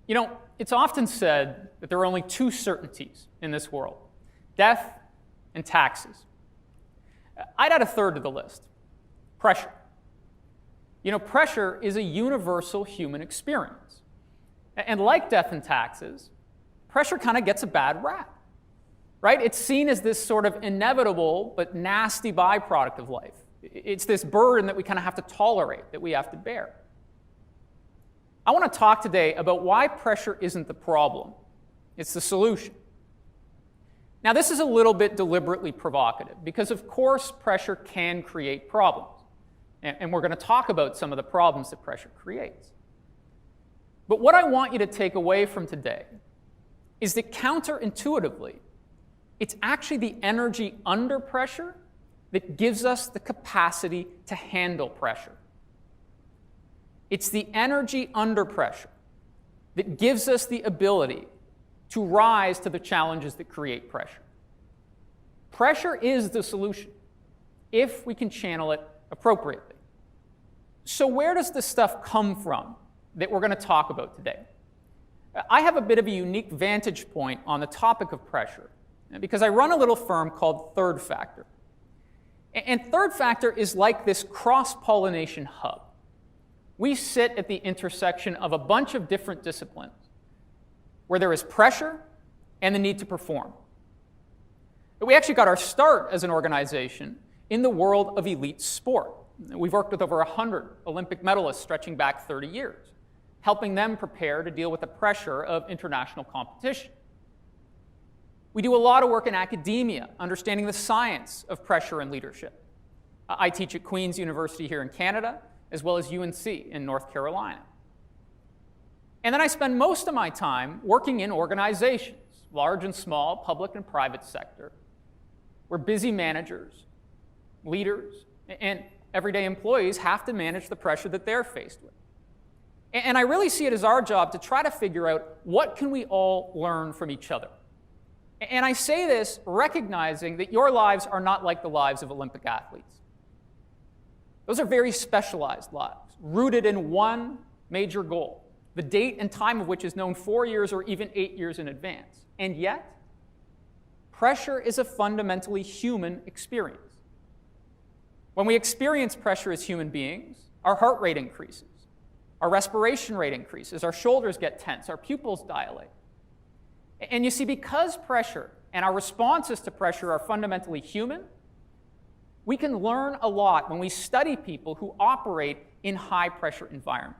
You know, it's often said that there are only two certainties in this world: death and taxes. I'd add a third to the list: pressure. You know, pressure is a universal human experience. And like death and taxes, pressure kind of gets a bad rap, right? It's seen as this sort of inevitable but nasty byproduct of life. It's this burden that we kind of have to tolerate, that we have to bear. I want to talk today about why pressure isn't the problem. It's the solution. Now, this is a little bit deliberately provocative because, of course, pressure can create problems. And we're going to talk about some of the problems that pressure creates. But what I want you to take away from today is that counterintuitively, it's actually the energy under pressure that gives us the capacity to handle pressure. It's the energy under pressure that gives us the ability to rise to the challenges that create pressure. Pressure is the solution if we can channel it appropriately. So where does this stuff come from that we're going to talk about today? I have a bit of a unique vantage point on the topic of pressure because I run a little firm called Third Factor. And Third Factor is like this cross-pollination hub. We sit at the intersection of a bunch of different disciplines where there is pressure and the need to perform. But we actually got our start as an organization in the world of elite sport. We've worked with over 100 Olympic medalists stretching back 30 years, helping them prepare to deal with the pressure of international competition. We do a lot of work in academia, understanding the science of pressure and leadership. I teach at Queen's University here in Canada, as well as UNC in North Carolina. And then I spend most of my time working in organizations, large and small, public and private sector, where busy managers, leaders, and everyday employees have to manage the pressure that they're faced with. And I really see it as our job to try to figure out what can we all learn from each other. And I say this recognizing that your lives are not like the lives of Olympic athletes. Those are very specialized lives, rooted in one major goal, the date and time of which is known 4 years or even 8 years in advance. And yet, pressure is a fundamentally human experience. When we experience pressure as human beings, our heart rate increases, our respiration rate increases, our shoulders get tense, our pupils dilate. And you see, because pressure and our responses to pressure are fundamentally human, we can learn a lot when we study people who operate in high-pressure environments.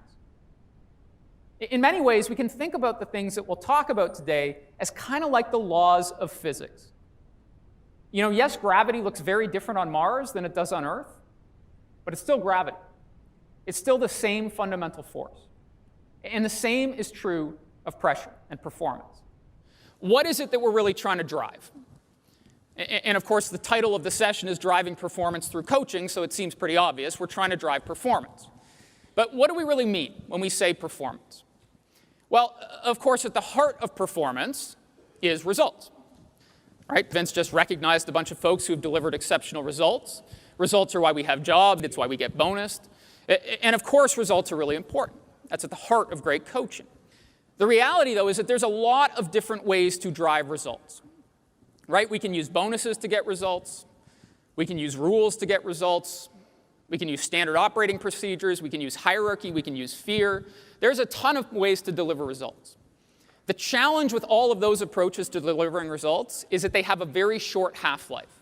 In many ways, we can think about the things that we'll talk about today as kind of like the laws of physics. You know, yes, gravity looks very different on Mars than it does on Earth, but it's still gravity. It's still the same fundamental force. And the same is true of pressure and performance. What is it that we're really trying to drive? And of course, the title of the session is Driving Performance Through Coaching, so it seems pretty obvious. We're trying to drive performance. But what do we really mean when we say performance? Well, of course, at the heart of performance is results. Right? Vince just recognized a bunch of folks who have delivered exceptional results. Results are why we have jobs. It's why we get bonused. And of course, results are really important. That's at the heart of great coaching. The reality, though, is that there's a lot of different ways to drive results. Right? We can use bonuses to get results. We can use rules to get results. We can use standard operating procedures. We can use hierarchy. We can use fear. There's a ton of ways to deliver results. The challenge with all of those approaches to delivering results is that they have a very short half-life.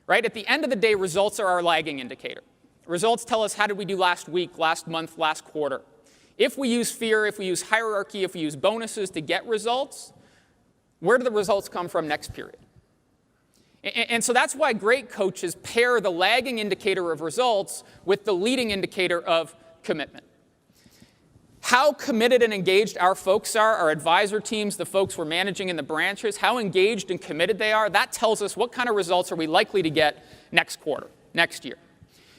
Right? At the end of the day, results are our lagging indicator. Results tell us how did we do last week, last month, last quarter. If we use fear, if we use hierarchy, if we use bonuses to get results, where do the results come from next period? And so that's why great coaches pair the lagging indicator of results with the leading indicator of commitment. How committed and engaged our folks are, our advisor teams, the folks we're managing in the branches, how engaged and committed they are, that tells us what kind of results are we likely to get next quarter, next year.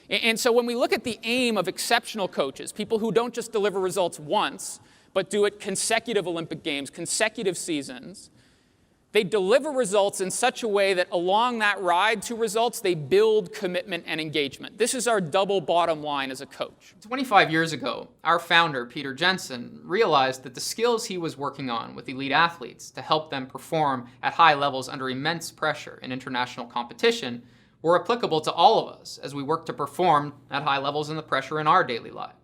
And so when we look at the aim of exceptional coaches, people who don't just deliver results once, but do it consecutive Olympic Games, consecutive seasons, They deliver results in such a way that along that ride to results, they build commitment and engagement. This is our double bottom line as a coach. 25 years ago, our founder, Dane Jensen, realized that the skills he was working on with elite athletes to help them perform at high levels under immense pressure in international competition were applicable to all of us as we work to perform at high levels in the pressure in our daily lives.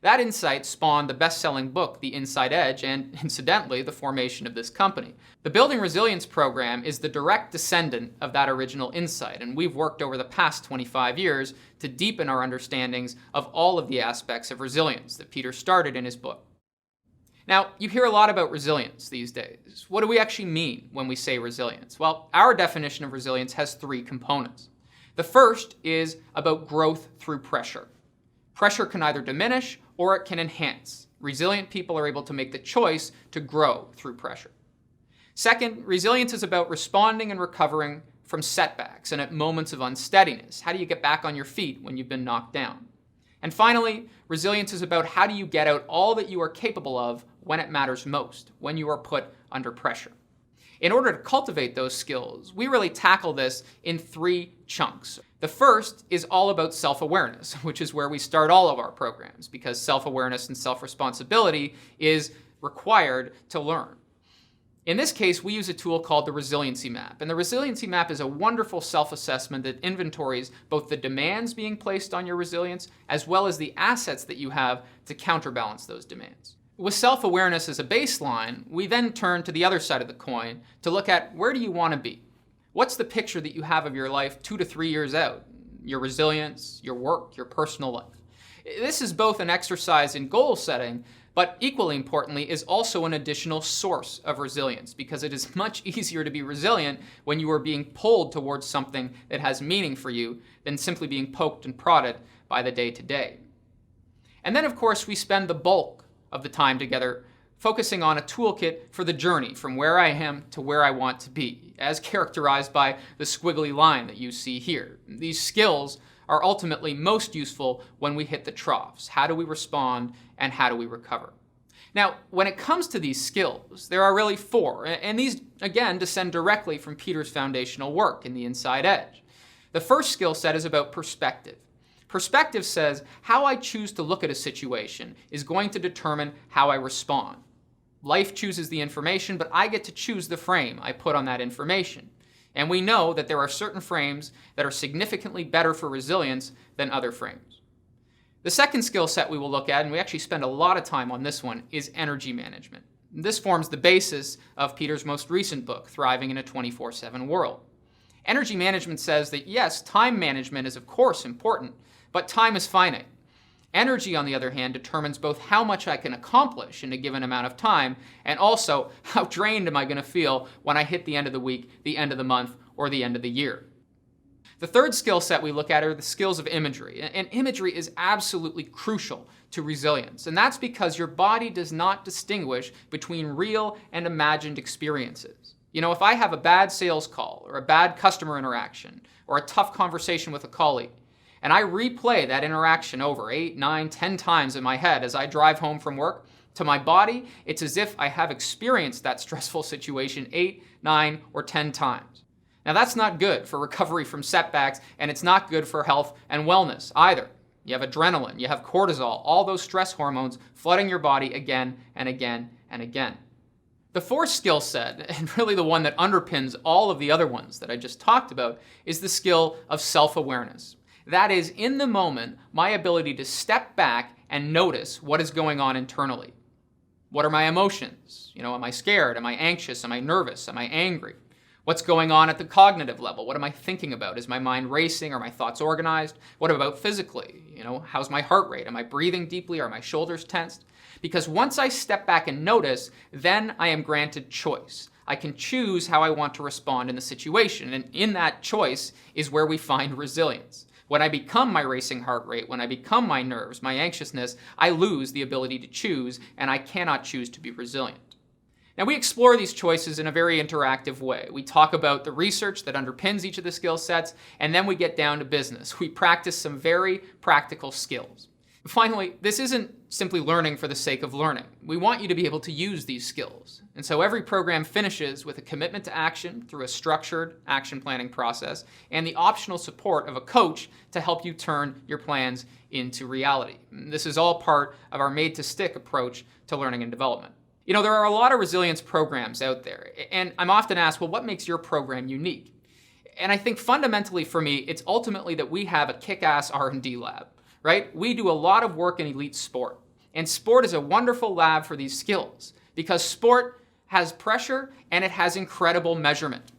That insight spawned the best-selling book, The Inside Edge, and incidentally, the formation of this company. The Building Resilience program is the direct descendant of that original insight, and we've worked over the past 25 years to deepen our understandings of all of the aspects of resilience that Peter started in his book. Now, you hear a lot about resilience these days. What do we actually mean when we say resilience? Well, our definition of resilience has three components. The first is about growth through pressure. Pressure can either diminish or it can enhance. Resilient people are able to make the choice to grow through pressure. Second, resilience is about responding and recovering from setbacks and at moments of unsteadiness. How do you get back on your feet when you've been knocked down? And finally, resilience is about how do you get out all that you are capable of when it matters most, when you are put under pressure. In order to cultivate those skills, we really tackle this in three chunks. The first is all about self-awareness, which is where we start all of our programs, because self-awareness and self-responsibility is required to learn. In this case, we use a tool called the Resiliency Map. And the Resiliency Map is a wonderful self-assessment that inventories both the demands being placed on your resilience as well as the assets that you have to counterbalance those demands. With self-awareness as a baseline, we then turn to the other side of the coin to look at where do you want to be? What's the picture that you have of your life 2 to 3 years out? Your resilience, your work, your personal life. This is both an exercise in goal setting, but equally importantly is also an additional source of resilience because it is much easier to be resilient when you are being pulled towards something that has meaning for you than simply being poked and prodded by the day-to-day. And then, of course, we spend the bulk of the time together focusing on a toolkit for the journey from where I am to where I want to be, as characterized by the squiggly line that you see here. These skills are ultimately most useful when we hit the troughs. How do we respond and how do we recover? Now, when it comes to these skills, there are really four, and these, again, descend directly from Peter's foundational work in The Inside Edge. The first skill set is about perspective. Perspective says how I choose to look at a situation is going to determine how I respond. Life chooses the information, but I get to choose the frame I put on that information. And we know that there are certain frames that are significantly better for resilience than other frames. The second skill set we will look at, and we actually spend a lot of time on this one, is energy management. This forms the basis of Peter's most recent book, Thriving in a 24/7 World. Energy management says that yes, time management is of course important, but time is finite. Energy, on the other hand, determines both how much I can accomplish in a given amount of time and also how drained am I going to feel when I hit the end of the week, the end of the month, or the end of the year. The third skill set we look at are the skills of imagery. And imagery is absolutely crucial to resilience. And that's because your body does not distinguish between real and imagined experiences. You know, if I have a bad sales call or a bad customer interaction or a tough conversation with a colleague, and I replay that interaction over 8, 9, 10 times in my head as I drive home from work, to my body, it's as if I have experienced that stressful situation 8, 9, or 10 times. Now that's not good for recovery from setbacks, and it's not good for health and wellness either. You have adrenaline, you have cortisol, all those stress hormones flooding your body again and again and again. The fourth skill set, and really the one that underpins all of the other ones that I just talked about, is the skill of self-awareness. That is, in the moment, my ability to step back and notice what is going on internally. What are my emotions? You know, am I scared? Am I anxious? Am I nervous? Am I angry? What's going on at the cognitive level? What am I thinking about? Is my mind racing? Are my thoughts organized? What about physically? You know, how's my heart rate? Am I breathing deeply? Are my shoulders tensed? Because once I step back and notice, then I am granted choice. I can choose how I want to respond in the situation, and in that choice is where we find resilience. When I become my racing heart rate, when I become my nerves, my anxiousness, I lose the ability to choose, and I cannot choose to be resilient. Now, we explore these choices in a very interactive way. We talk about the research that underpins each of the skill sets, and then we get down to business. We practice some very practical skills. Finally, this isn't simply learning for the sake of learning. We want you to be able to use these skills. And so every program finishes with a commitment to action through a structured action planning process and the optional support of a coach to help you turn your plans into reality. This is all part of our made-to-stick approach to learning and development. You know, there are a lot of resilience programs out there, and I'm often asked, well, what makes your program unique? And I think fundamentally for me, it's ultimately that we have a kick-ass R&D lab. Right? We do a lot of work in elite sport. And sport is a wonderful lab for these skills because sport has pressure and it has incredible measurement.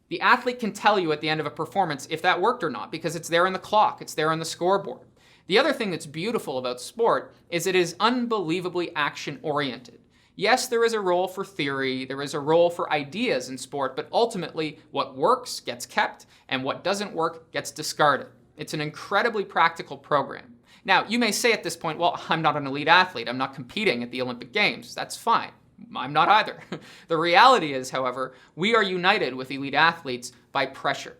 The athlete can tell you at the end of a performance if that worked or not because it's there in the clock, it's there on the scoreboard. The other thing that's beautiful about sport is it is unbelievably action-oriented. Yes, there is a role for theory, there is a role for ideas in sport, but ultimately what works gets kept and what doesn't work gets discarded. It's an incredibly practical program. Now, you may say at this point, well, I'm not an elite athlete. I'm not competing at the Olympic Games. That's fine. I'm not either. The reality is, however, we are united with elite athletes by pressure.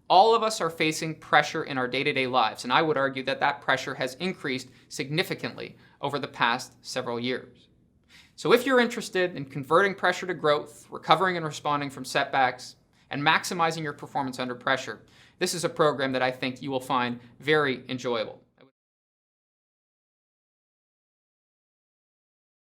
All of us are facing pressure in our day-to-day lives, and I would argue that that pressure has increased significantly over the past several years. So if you're interested in converting pressure to growth, recovering and responding from setbacks, and maximizing your performance under pressure, this is a program that I think you will find very enjoyable.